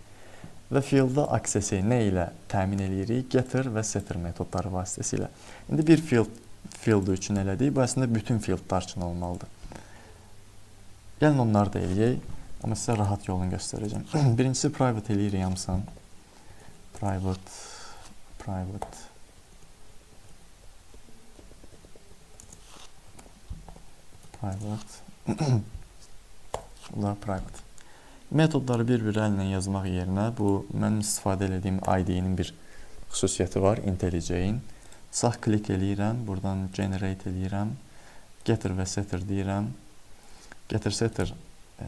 Və field'da aksesi nə ilə təmin eləyirik? Getter və setter metodları vasitəsilə. İndi bir field üçün elədik, bu əslində bütün fieldlar üçün olmalıdır. Gəlin onları da eləyək, amma sizə rahat yolunu göstərəcəm. Birincisi private eləyirik hamısını. Private. Bunlar private. Metodları bir-bir əllə yazmaq yerinə bu mənim istifadə etdiyim IDE-nin bir xüsusiyyəti var, IntelliJ'in. Sağ klik eləyirəm, buradan generate eləyirəm. Getter və setter deyirəm. Getter setter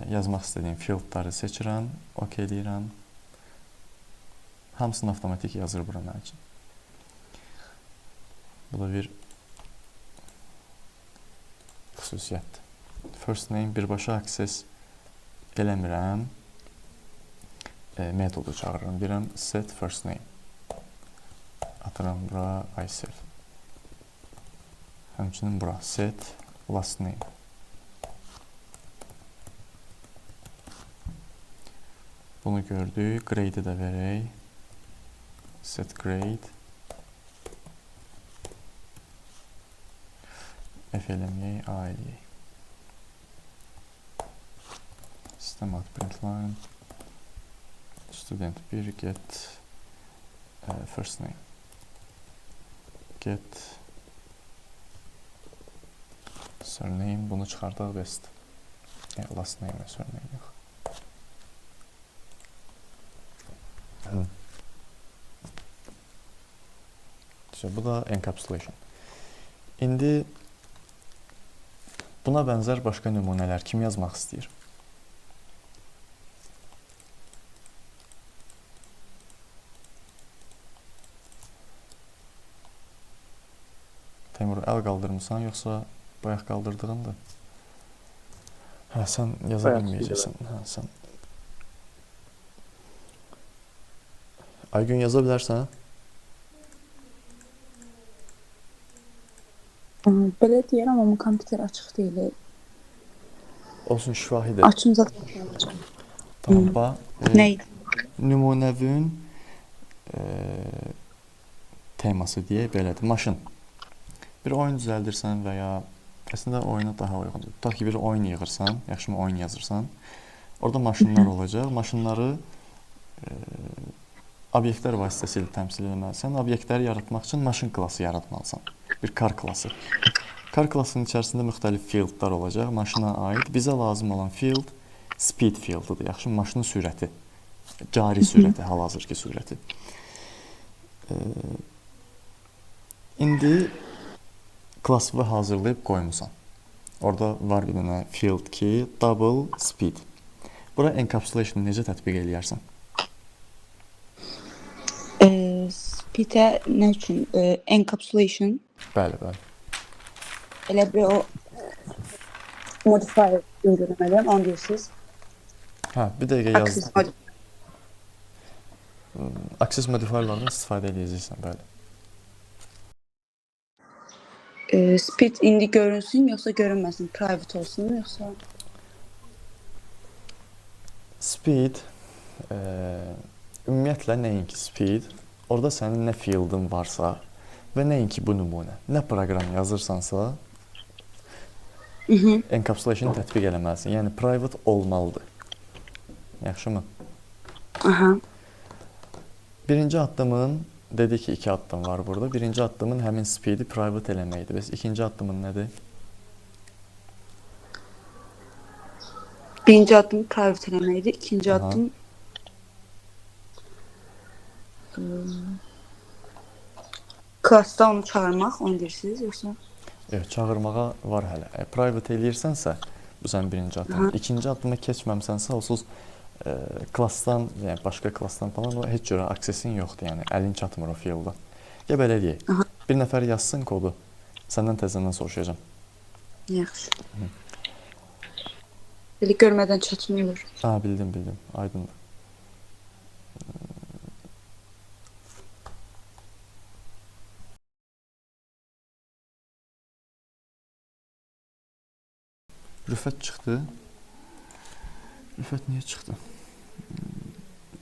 yazmaq istədiyim fieldları seçirəm, OK eləyirəm. Hamısını avtomatik yazır bura mənim üçün. Bu da bir xüsusiyyətdir. First name birbaşa access eləmirəm. Metodu çağırıram. Deyirəm set first name. Atıram bura myself. Həmçinin bura set last name. Bunu gördük. Grade'i də verək. Set grade. F eləməyək, A eləyək. System out print line. Student 1 get first name. Get surname. Bunu çıxardaq best. Last name və surname yox. Bu da encapsulation. İndi buna bənzər başqa nümunələr kim yazmaq istəyir? Teymur, əl qaldırmısan, yoxsa bayaq qaldırdığındır? Hə, sən yaza bilməyəcəksən. Hə, sən. Aygün yaza bilərsən? Belə deyirəm, amma kompüter açıq deyil. Olsun, şifahidir. Açım zaten. Tamam, bax. Neydi? Nümunəvün teması deyək, belədir. Maşın. Bir oyun düzəldirsən və ya əslində oyuna daha uyğundur. Tutaq ki, bir oyun yığırsan, yaxşı mı oyun yazırsan, orada maşınlar olacaq. Maşınları obyektlər vasitəsilə təmsil etməlisən. Obyektləri yaratmaq üçün maşın klassı yaratmalısan. Bir car klassı. Car klassının içərisində müxtəlif fieldlar olacaq. Maşına aid. Bizə lazım olan field speed fieldidir. Yaxşı, maşının sürəti. Cari sürəti, hal-hazırki sürəti. İndi klassını hazırlayıb qoymusan. Orada var bir dənə field ki, double speed. Bura encapsulation necə tətbiq eləyərsən? Speed'ə nə üçün? Encapsulation. Bəli, bəli. Elə bir o modifier öyrənməliyəm, onu deyirsiniz. Hə, bir dəqiqə yazdım. Access modifierlardan istifadə edəcəksən, bəli. Speed indi görünsün, yoxsa görünməsin? Private olsun, yoxsa? Speed, ümumiyyətlə nəinki speed, orada sənin nə fieldin varsa və nəinki bu nümunə, nə proqram yazırsansa, encapsulation tətbiq eləməlisin. Yəni, private olmalıdır. Yaxşı mı? Aha. Birinci addımın, dedik ki, 2 addım var burada. Birinci addımın həmin speedi private eləməkdir. Bəs ikinci addımın nədir? Birinci addım private eləməkdir. İkinci Aha. addım klassda onu çağırmaq, onu deyirsiniz, yoxsa? Çağırmağa var hələ. Private eləyirsənsə, bu sənin birinci addım. İkinci addıma keçməmisənsə, onsuz klassdan, yəni başqa klassdan falan o heç cürə aksesin yoxdur, yəni əlin çatmır o fielda. Gəl belə eləyək. Bir nəfər yazsın kodu. Səndən təzədən soruşacağam. Yaxşı. Belə görmədən çatmır. Bildim, aydındır. Rüfət çıxdı. Rüfət niyə çıxdı?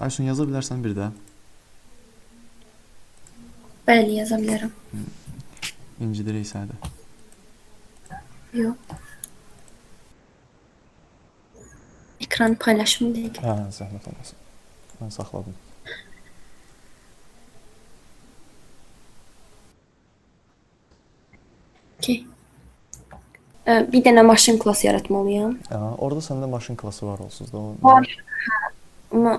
Aysun, yaza bilərsən bir də. Bəli, yaza bilərəm. İncidirik səni. Yox. Ekran paylaşımı deyil. Zəhmət olmasın. Mən saxladım. Okay. Bir dənə maşın klası yaratmalıyam. Orada səndə maşın klası var olsuz da. Var. Amma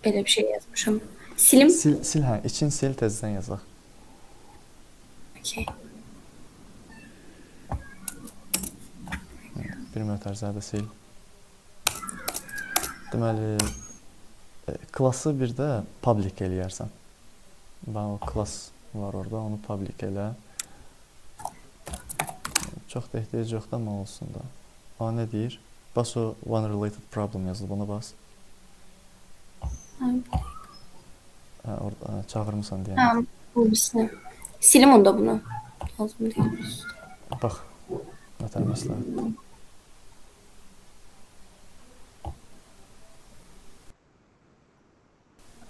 belə bir şey yazmışam. Silim. Sil, için sil, təzədən yazaq. Okay. Bir mötərizədə sil. Deməli, klası bir də public eləyərsən. O klass var orada, onu public elə. Çox da ehtiyac yoxdur, amma olsun da. Nə deyir? Bas o one related problem yazılıb, ona bas. Orada çağırmısan deyən. Bulmuşsun. Silim onda bunu. Lazım değil. Bax, nətər məsləhət.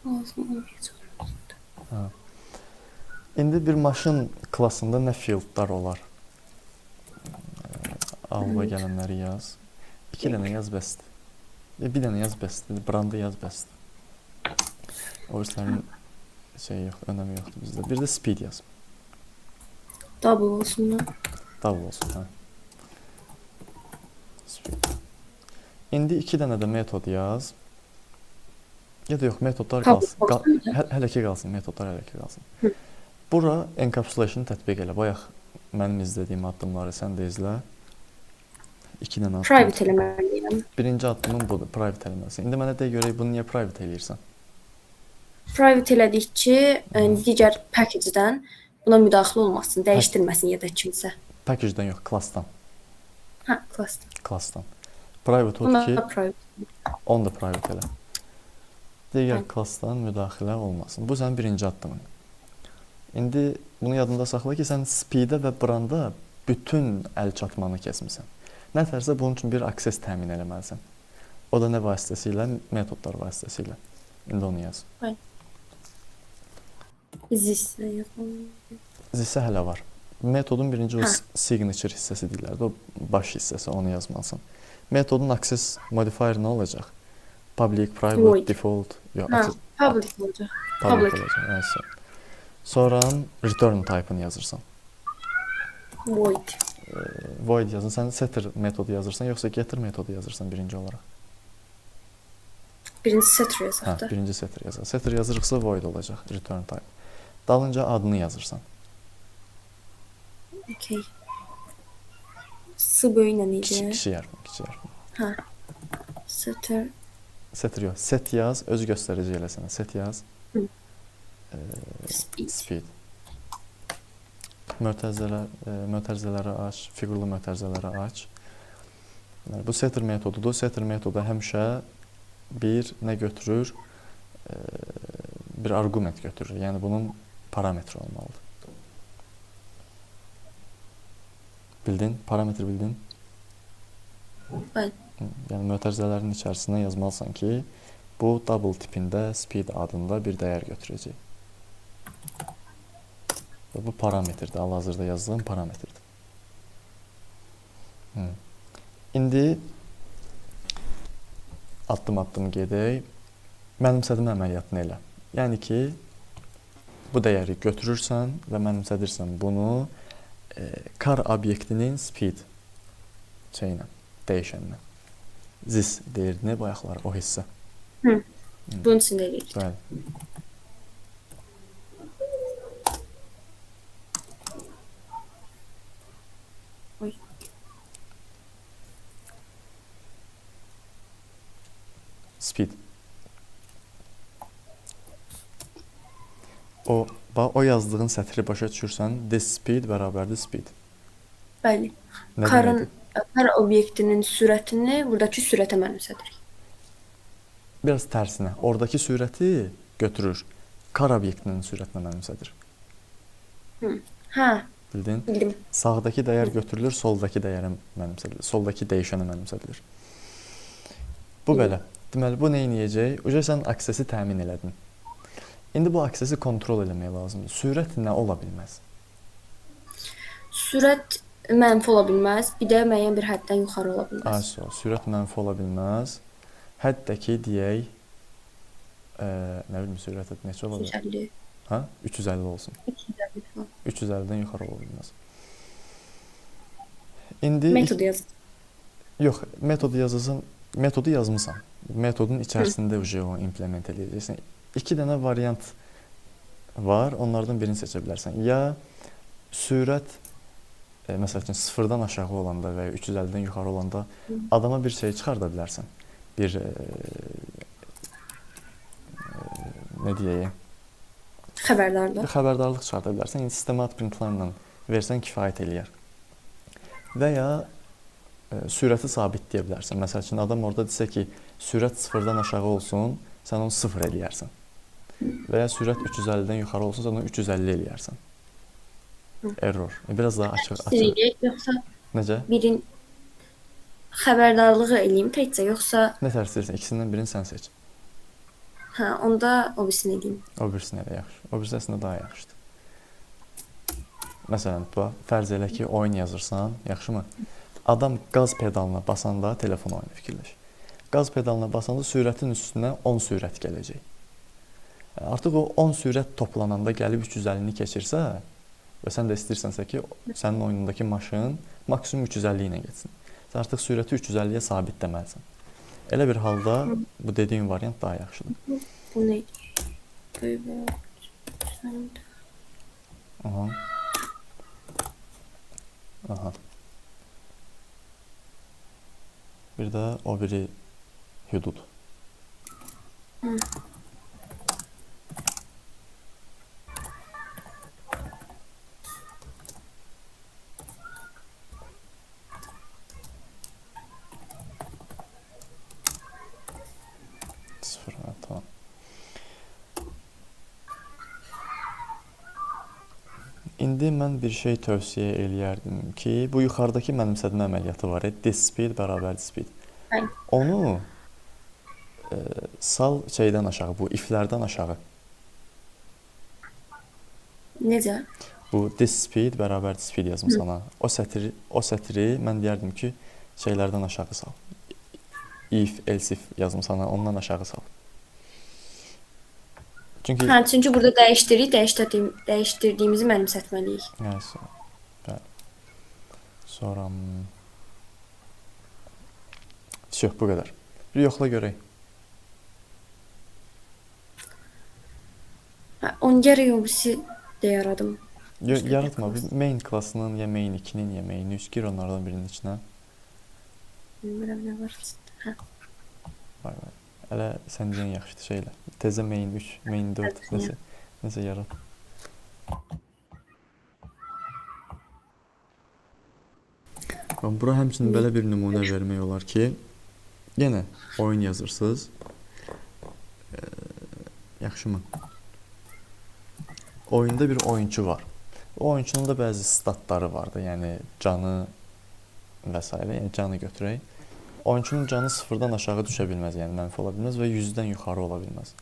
Lazım olmayacaq. İndi bir maşın klassında nə fieldlar olar? Alba gələnləri yaz. 2 dənə yaz bəsdir. Bir dənə yaz bəsdir. Brandı yaz bəsdir. O yüzden yoxdur, önəmi yoxdur bizdə. Bir də speed yaz. Double olsun da. Double olsun, hə. Speed. İndi 2 dənə də metod yaz. Ya da yox, metodlar qalsın. Hələ ki qalsın, metodlar hələ ki qalsın. Bura encapsulation tətbiq elə. Bayaq mənim izlədiyim addımları sən də izlə. 2 dənə addım. Private eləməliyəm. Birinci addımın budur, private eləməlisən. İndi mənə de görək, bunu niyə private eləyirsən? Private elədikçi digər package-dən buna müdaxilə olmasın, dəyişdirməsin ya da kimsə. Package-dən yox, klassdan. Klassdan. Klassdan. Private odur ki, onu da private elə. Digər klassdan müdaxilə olmasın. Bu sənin birinci addımın. İndi bunu yadında saxla ki, sən speed-ə və branda bütün əl çatmanı kəsmisən. Nətərsə bunun üçün bir akses təmin eləməlisən. O da nə vasitəsilə? Metodlar vasitəsilə. İndi onu yaz. Zissə hələ var. Metodun birinci o signature hissəsi deyirlər. O baş hissəsi, onu yazmalısan. Metodun access modifier nə olacaq? Public, private, default. Public olacaq. Public olacaq. Sonra return type-ını yazırsan. Void. Void yazın. Sən setter metodu yazırsan, yoxsa getter metodu yazırsan birinci olaraq? Birinci setter yazaq da. Birinci setter yazaq. Setter yazırıqsa void olacaq, return type. Dalınca adını yazırsan. Okay. S böylə idi. Kiçik hərf. Setter. Setter yox. Set yaz, öz göstərici elə sənə. Set yaz. Speed. Mötərizələri aç, fiqurlu mötərizələri aç. Bu setter metodudur. Setter metodu həmişə bir nə götürür? Bir arqument götürür. Yəni bunun parametri olmalıdır. Bildin? Parametri bildin? Bəli. Yəni mötərizələrin içərisinə yazmalısan ki, bu double tipində speed adında bir dəyər götürəcək. Bu parametrdir, hal-hazırda yazılan parametrdir. İndi addım-addım gedək. Mənimsədim əməliyyatını elə. Yəni ki, bu dəyəri götürürsən və mənimsədirsən bunu car obyektinin speed şeylə, dəyişənlə. This deyirdi bayaqlar o hissə. Bunun üçün də eləyirik. Bəli. Oy. Speed. O yazdığın sətri başa düşürsən, this speed bərabərdir speed. Bəli. Nə Karın deməkdir? kar obyektinin sürətini buradakı sürətə mənimsədirik. Biraz tərsinə. Oradakı sürəti götürür. Kar obyektinin sürətinə mənimsədir. Hə, Bildin? bildim. Sağdakı dəyər götürülür, soldakı dəyərə mənimsədilir. Soldakı dəyişənə mənimsədilir. Bu belə. Deməli, bu nə edəcək? Uca sən aksesi təmin elədin. İndi bu aksesi kontrol eləmək lazımdır. Sürət nə ola bilməz? Sürət mənfi ola bilməz, bir də müəyyən bir həddən yuxarı ola bilməz. Ayso, sürət mənfi ola bilməz. Həddəki deyək, nə bilim sürət neçə ola bilər? 350, Hə? 350 olsun. 350 falan. 350-dən yuxarı ola bilməz. İndi Metod yaz. yox, metodu yazmısan. Metodun içərisində o implement edəcəksən. 2 dənə variant var, onlardan birini seçə bilərsən. Ya sürət məsəl üçün 0-dan aşağı olanda və ya 350-dən yuxarı olanda adama bir şey çıxarda bilərsən. Bir nə deyək? Xəbərdarlıq. Bir xəbərdarlıq çıxarda bilərsən. İndi sistemat printlərlə versən kifayət eləyər. Və ya sürəti sabitləyə bilərsən. Məsəl üçün adam orada desə ki, sürət 0-dan aşağı olsun, sən onu 0 eləyərsən. Və ya sürət 350-dən yuxarı olsun, sən onu 350 eləyərsən. Error. Biraz daha açıq. Yoxsa Necə? birin xəbərdarlığı eləyim təkcə, yoxsa Nə tər istəyirsən? İkisindən birini sən seç. hə, onda o birisini eləyim. O birisinə də yaxşı. O birisi əslində daha yaxşıdır. Məsələn, fərz elə ki, oyun yazırsan, yaxşımı? Adam qaz pedalına basanda telefon oyunu fikirləş. Qaz pedalına basanda sürətin üstünə 10 sürət gələcək. Artıq o 10 sürət toplananda gəlib 350-ni keçirsə və sən də istəyirsənsə ki, sənin oyunundakı maşın maksimum 350 ilə getsin. Sən artıq sürəti 350-yə sabitləməlisən. Elə bir halda bu dediyim variant daha yaxşıdır. Bu nə? Aha. Aha. Bir də o biri hüdud. Sıfır, tamam. İndi mən bir şey tövsiyə eləyərdim ki, bu yuxarıdakı mənimsədmə əməliyyatı var. This speed bərabər speed. Bəli. Onu sal şeydən aşağı, bu iflərdən aşağı. Necə? Bu this speed bərabər speed yazım sana. O sətri mən deyərdim ki, şeylərdən aşağı sal. If, else if yazım sana, ondan aşağı sal. Çünki burada dəyişdirdiyimizi mənimsətməliyik. Bəli. Sonra yox, bu qədər. Bir yoxla görək. Onu gərək o birisi də yaradım. Yaratma. Main klassının ya main 2-nin ya main 3 gir onlardan birinin içinə. Bilmirəm nə var. Hə. Vay. Hələ sən deyən yaxşıdır şeylə. Tezə main 3, main 4 nəsə yarat. Bura həmçinin belə bir nümunə vermək olar ki, yenə oyun yazırsınız. Yaxşımı? Oyunda bir oyunçu var. O oyunçunun da bəzi statları vardı, yəni canı və s. Yəni canı götürək. Oyunçunun canı 0-dan aşağı düşə bilməz, yəni mənfi ola bilməz və 100-dən yuxarı ola bilməz.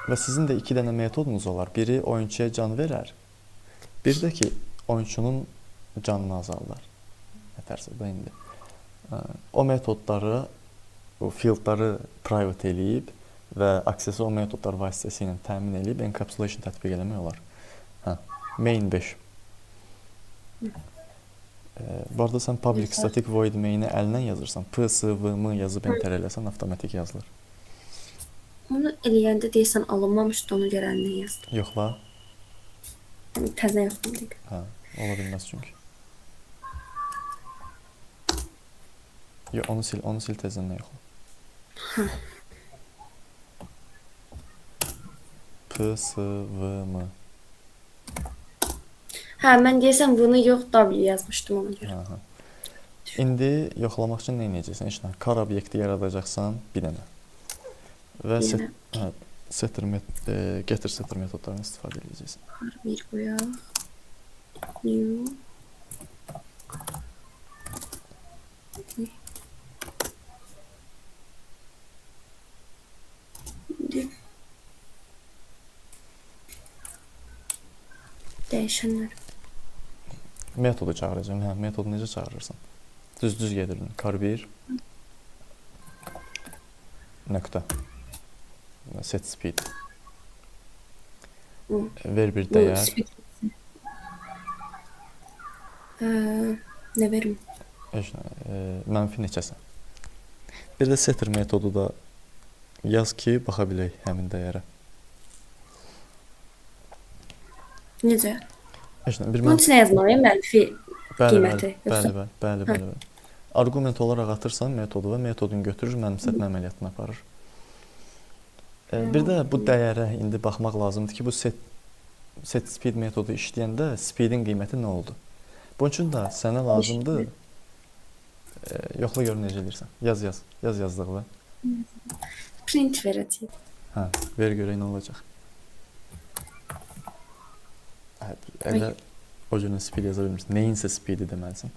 Və sizin də 2 dənə metodunuz olar. Biri oyunçuya can verər, bir də ki, oyunçunun canını azaldar. Nətərsə də indi. O metodları, o fieldları private eləyib və aksesi o metodlar vasitəsilə təmin eləyib encapsulation tətbiq eləmək olar. Hə. Main 5. Bu arada sən public Güzel. static void main'i əlindən yazırsan. P, S, V, M yazıb enter eləsən avtomatik yazılır. Onu eləyəndə deyəsən alınmamışdı, onu görəndən yazdım. Yox la. Yəni təzə yoxladım. Hə, ola bilməz çünki. Yox, onu sil tezdən yoxla. P, S, V, M. Hə, mən deyəsən bunu yox W yazmışdım ona görə. Aha. İndi yoxlamaq üçün nə edəcəksən? İşte car obyekti yaradacaqsan bir dənə. Və Bir dənə. getter setter metodlarını istifadə edəcəksən. Bir qoyaq. New. Dəyişənlər. Metodu çağıracağım. Hə, metodu necə çağırırsan? Düz gedirdin. Car 1 nöqtə set speed. Ver bir dəyər. Nə verim? Mənfi neçəsən. Bir də setter metodu da yaz ki, baxa bilək həmin dəyərə. Necə? Bir Bunun içinə yazmalıyım mənfi qiyməti. Bəli. Arqument olaraq atırsan metodu və metodun götürür, mənimsətmə əməliyyatını aparır. Bir də bu dəyərə indi baxmaq lazımdır ki, bu set speed metodu işləyəndə speedin qiyməti nə oldu? Bunun üçün də sənə lazımdır. Yoxla gör necə edirsən. Yaz yazdığını. Print verəcəyik. Hə, ver görək nə olacaq. Elə o cürlə speed yaza bilmirsən. Neyinsə speedi deməlisən.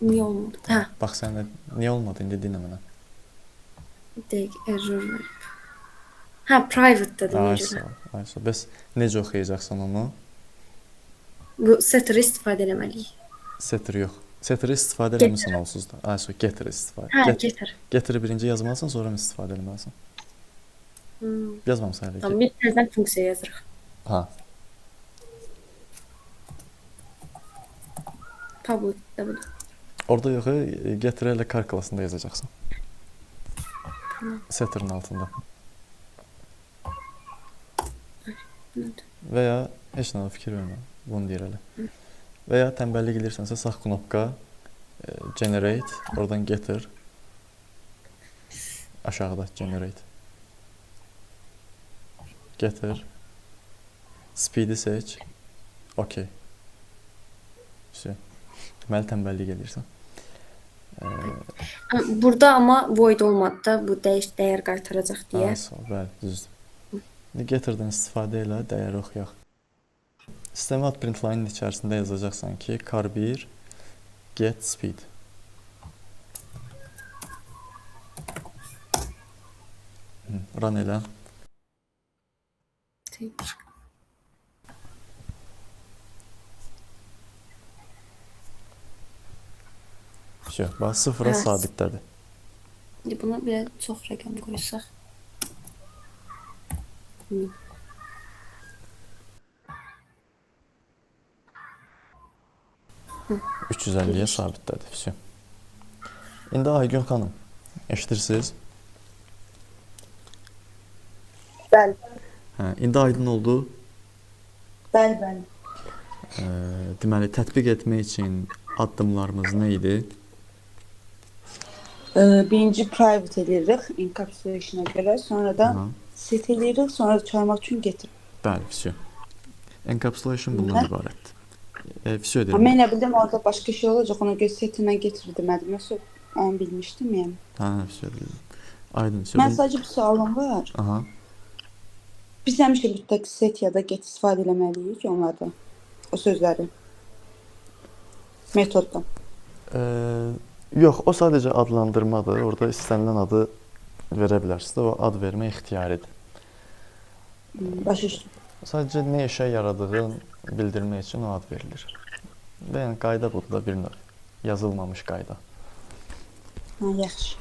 Niyə olmadı? Hə, Bax sən niyə olmadı indi dinlə mənə. dəqiq error verib. Hə, private-dədir ona görə. Ay sağ. Bəs necə oxuyacaqsan onu? Bu setter istifadə etməliyik. Setter yox. Setter istifadə eləmirsən onsuz da. Ay sağ, getter istifadə. Hə, getir. Getteri birinci yazmalısan, sonra istifadə etməlisən. Yazmamısan hələ ki. Tamam, bir təzədən funksiya yazırıq. Ha. Public-də budur. Orada yox, getter ilə car klassında yazacaqsan. Setterin altında. Və ya heç nə fikir vermə. Bunu deyir elə. Və ya tənbəllik edirsənsə sağ knopka generate, oradan getter. Aşağıda generate. Getir. Speed'i seç. Okey. Все. Deməli tənbəllik edirsən. Burada amma void olmadı da bu dəyər qaytaracaq deyə. Bəli, düzdür. İndi getirdən istifadə elə, dəyəri oxuyaq. Sistemi ad print line-in içərisində yazacaqsan ki, car 1 get speed. Run elə. Bax, sıfıra sabitlədi. İndi buna bir çox rəqəm qoysaq. 350-yə sabitlədi. Все. İndi Aygün xanım, eşidirsiniz? Bəli. İndi aydın oldu. Bəli. Deməli, tətbiq etmək üçün addımlarımız nə idi? Birinci private edirik encapsulation'a görə, sonra da set edirik, sonra da çıxarmaq üçün getir. Bəli, все. Encapsulation bundan ibarətdir. Все edirəm. Mən nə bildim, orada başqa şey olacaq, ona görə setinə getir demədim. Yoxsa onu bilmişdim yəni. Hə, все bildim. Aydın. Mən sadəcə bir sualım var. Aha. Biz həmişə mütləq set ya da get istifadə etməliyik onlarda. O sözləri. Metodda. Yox, o sadəcə adlandırmadır. Orada istənilən adı verə bilərsiniz. O ad vermə ixtiyaridir. Başa düşdüm. Sadəcə nə işə yaradığını bildirmək üçün o ad verilir. Və yəni qayda budur da bir növ yazılmamış qayda. Yaxşı.